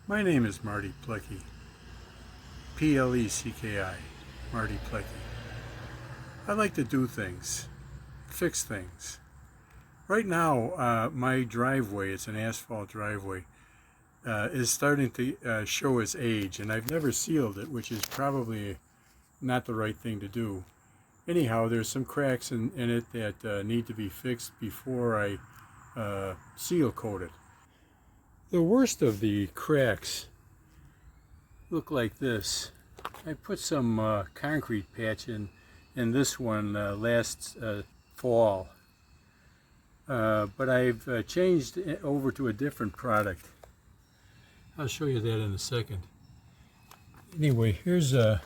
My name is Marty Plecky, P-L-E-C-K-I, Marty Plecky. I like to do things, fix things. Right now, my driveway, it's an asphalt driveway, is starting to show its age, and I've never sealed it, which is probably not the right thing to do. Anyhow, there's some cracks in it that need to be fixed before I seal coat it. The worst of the cracks look like this. I put some concrete patch in this one last fall, but I've changed it over to a different product. I'll show you that in a second. Anyway, here's a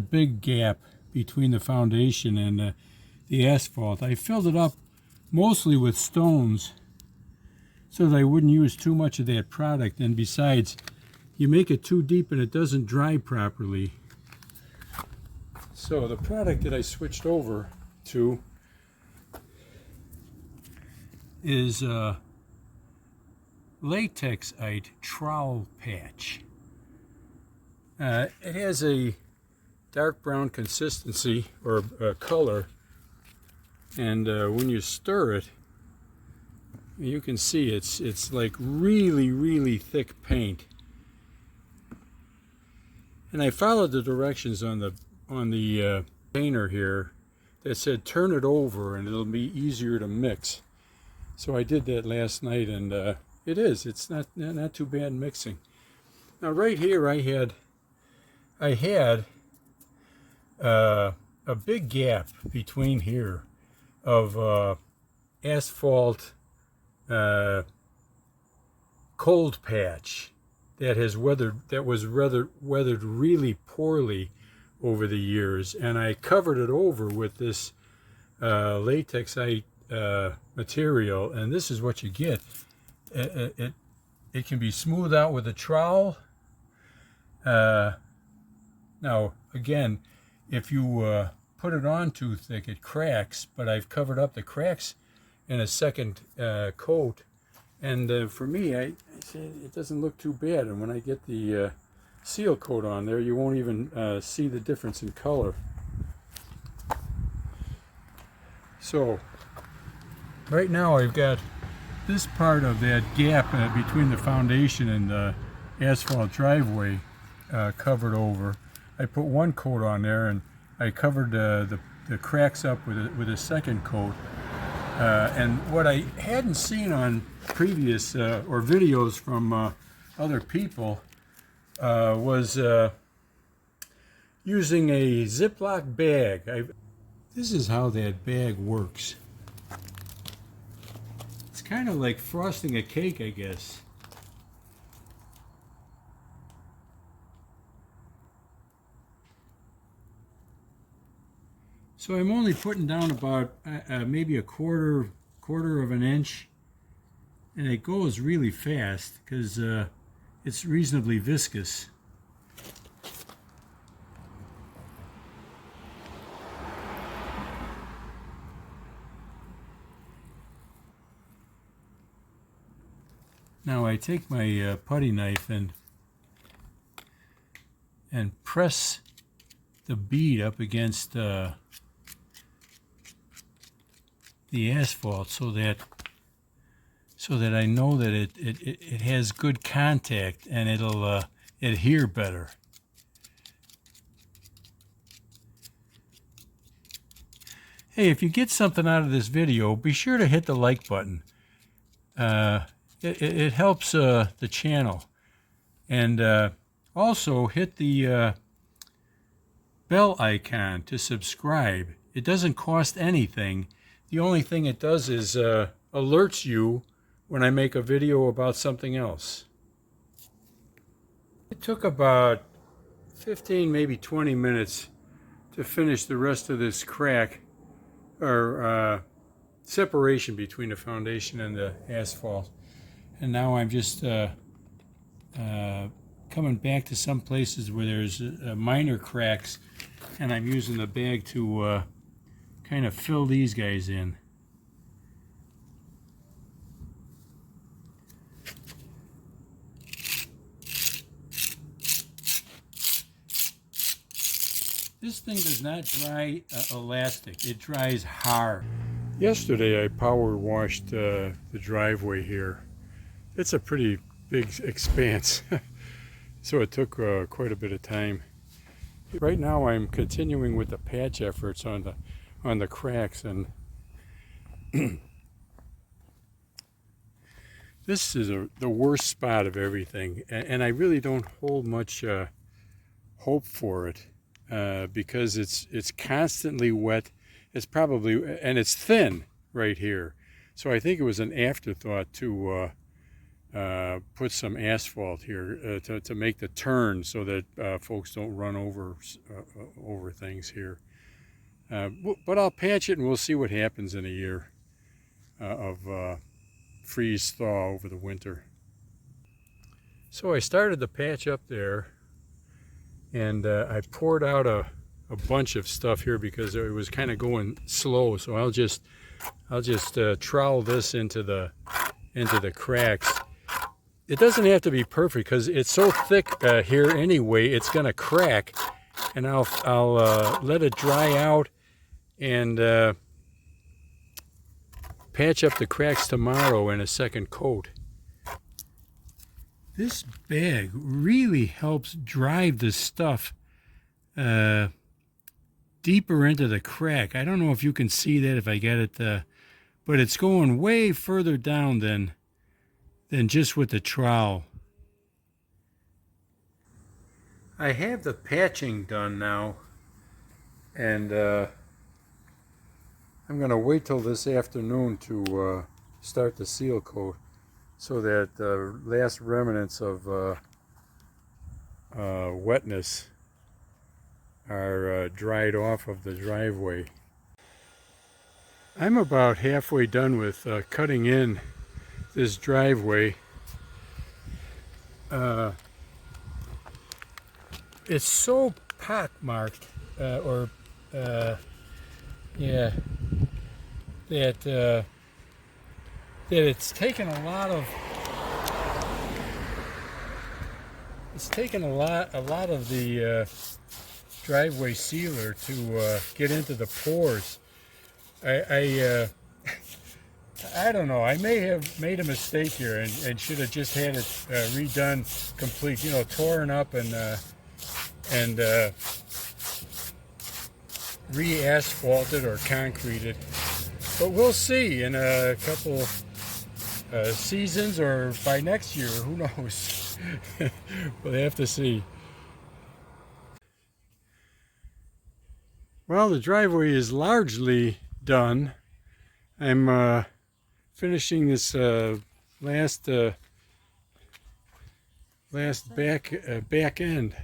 big gap between the foundation and the asphalt. I filled it up mostly with stones so that I wouldn't use too much of that product, and besides, you make it too deep and it doesn't dry properly. So the product that I switched over to is Latexite trowel patch. It has a dark brown consistency or color, and when you stir it, you can see it's like really thick paint. And I followed the directions on the container here that said turn it over and it'll be easier to mix. So I did that last night, and it's not too bad mixing. Now right here I had a big gap between here of asphalt cold patch that was weathered really poorly over the years, and I covered it over with this latexite material, and this is what you get. It can be smoothed out with a trowel. Now again, if you put it on too thick, it cracks, but I've covered up the cracks in a second coat, and for me, I said it doesn't look too bad, and when I get the seal coat on there, you won't even see the difference in color. So right now I've got this part of that gap between the foundation and the asphalt driveway covered over. I put one coat on there, and I covered the cracks up with a second coat. And what I hadn't seen on previous or videos from other people was using a Ziploc bag. This is how that bag works. It's kind of like frosting a cake, I guess. So I'm only putting down about maybe a quarter of an inch, and it goes really fast because it's reasonably viscous. Now I take my putty knife and press the bead up against the asphalt so that I know that it has good contact and it'll adhere better. Hey, if you get something out of this video, be sure to hit the like button. It helps the channel, and also hit the bell icon to subscribe. It doesn't cost anything. The only thing it does is alerts you when I make a video about something else. It took about 15, maybe 20 minutes to finish the rest of this crack or separation between the foundation and the asphalt. And now I'm just coming back to some places where there's minor cracks, and I'm using the bag to kind of fill these guys in. This thing does not dry elastic. It dries hard. Yesterday I power washed the driveway here. It's a pretty big expanse, so it took quite a bit of time. Right now I'm continuing with the patch efforts on the cracks, and this is the worst spot of everything, and I really don't hold much hope for it because it's constantly wet. It's probably, and it's thin right here, so I think it was an afterthought to put some asphalt here to make the turn so that folks don't run over things here. But I'll patch it and we'll see what happens in a year of freeze thaw over the winter. So I started the patch up there, and I poured out a bunch of stuff here because it was kind of going slow. So I'll just trowel this into the cracks. It doesn't have to be perfect because it's so thick here anyway. It's gonna crack, and I'll let it dry out and patch up the cracks tomorrow in a second coat. This bag really helps drive the stuff deeper into the crack. I don't know if you can see that if I get it, but it's going way further down than just with the trowel. I have the patching done now, and I'm going to wait till this afternoon to start the seal coat so that the last remnants of wetness are dried off of the driveway. I'm about halfway done with cutting in this driveway. It's so pockmarked, yeah, that it's taken a lot of the driveway sealer to get into the pores. I don't know. I may have made a mistake here and should have just had it redone complete. You know, torn up and re-asphalted or concreted. But we'll see in a couple seasons or by next year. Who knows? We'll have to see. Well, the driveway is largely done. I'm finishing this last back end.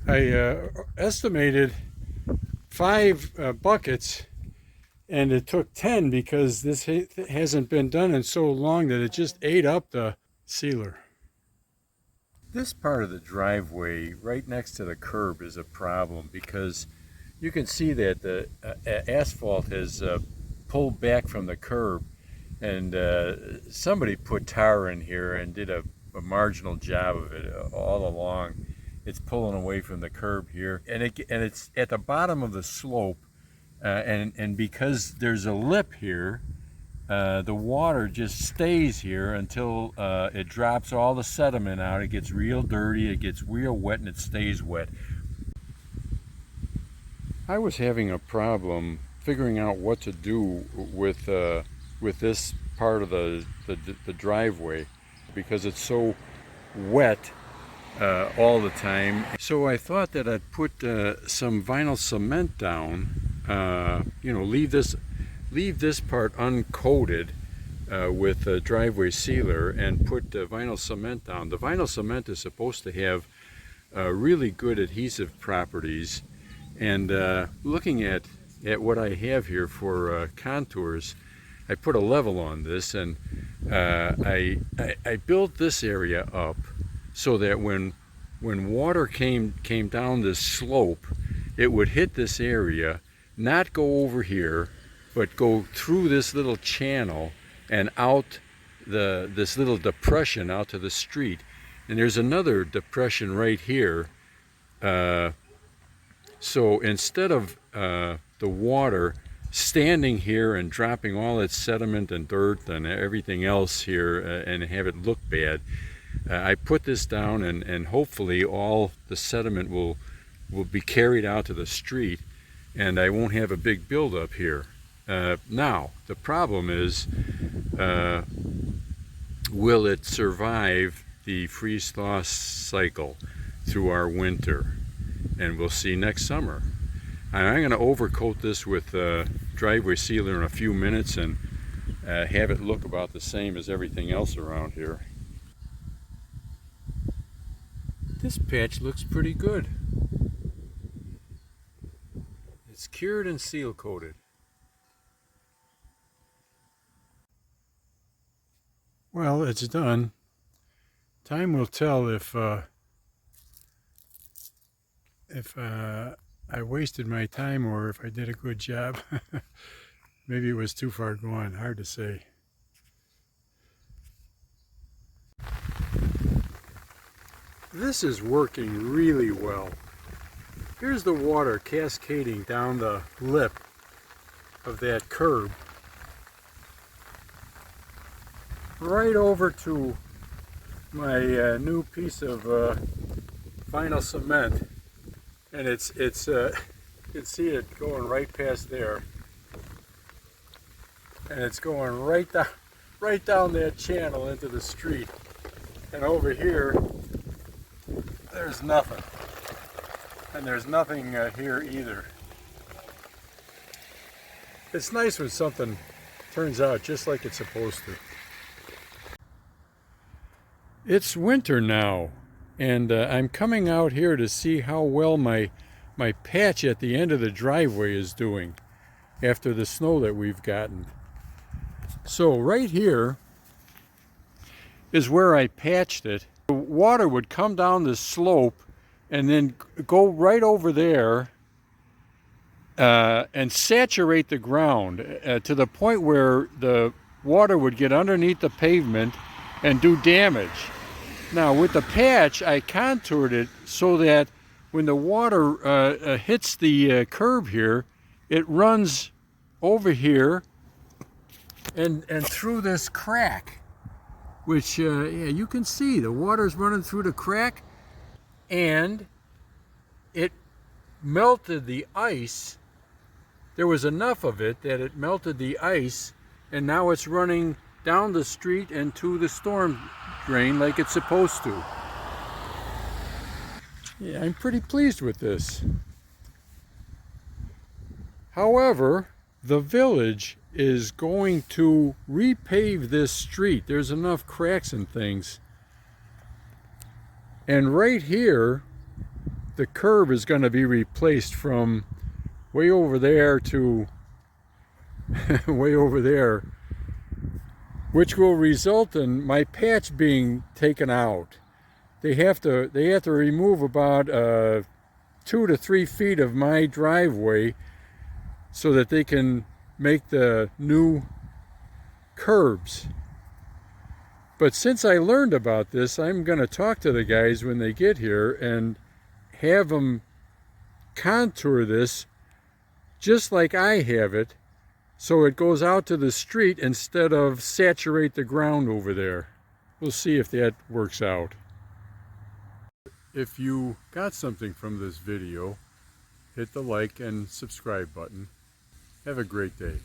I estimated 5 buckets, and it took 10 because this hasn't been done in so long that it just ate up the sealer. This part of the driveway right next to the curb is a problem because you can see that the asphalt has pulled back from the curb, and somebody put tar in here and did a marginal job of it all along. It's pulling away from the curb here, and it's at the bottom of the slope, and because there's a lip here, the water just stays here until it drops all the sediment out. It gets real dirty, it gets real wet, and it stays wet. I was having a problem figuring out what to do with this part of the driveway because it's so wet all the time. So I thought that I'd put some vinyl cement down. Leave this part uncoated with a driveway sealer and put vinyl cement down. The vinyl cement is supposed to have really good adhesive properties. And looking at what I have here for contours, I put a level on this, and I built this area up so that when water came down this slope, it would hit this area, not go over here, but go through this little channel and out this little depression out to the street. And there's another depression right here. So instead of the water standing here and dropping all its sediment and dirt and everything else here and have it look bad, I put this down, and hopefully all the sediment will be carried out to the street, and I won't have a big buildup here. Now, the problem is, will it survive the freeze-thaw cycle through our winter? And we'll see next summer. I'm going to overcoat this with driveway sealer in a few minutes and have it look about the same as everything else around here. This patch looks pretty good. It's cured and seal coated. Well, it's done. Time will tell if I wasted my time or if I did a good job. Maybe it was too far gone, hard to say. This is working really well. Here's the water cascading down the lip of that curb right over to my new piece of vinyl cement, and it's you can see it going right past there, and it's going right down that channel into the street, and over here there's nothing, and there's nothing here either. It's nice when something turns out just like it's supposed to. It's winter now, and I'm coming out here to see how well my patch at the end of the driveway is doing after the snow that we've gotten. So right here is where I patched it. The water would come down the slope and then go right over there and saturate the ground to the point where the water would get underneath the pavement and do damage. Now with the patch, I contoured it so that when the water hits the curb here, it runs over here and through this crack, which yeah, you can see the water's running through the crack, and it melted the ice. There was enough of it that it melted the ice, and now it's running down the street and to the storm drain like it's supposed to. Yeah, I'm pretty pleased with this. However, the village is going to repave this street. There's enough cracks and things. And right here, the curb is going to be replaced from way over there to way over there, which will result in my patch being taken out. They have to remove about 2 to 3 feet of my driveway so that they can make the new curbs. But since I learned about this, I'm going to talk to the guys when they get here and have them contour this just like I have it, so it goes out to the street instead of saturate the ground over there. We'll see if that works out. If you got something from this video, hit the like and subscribe button. Have a great day.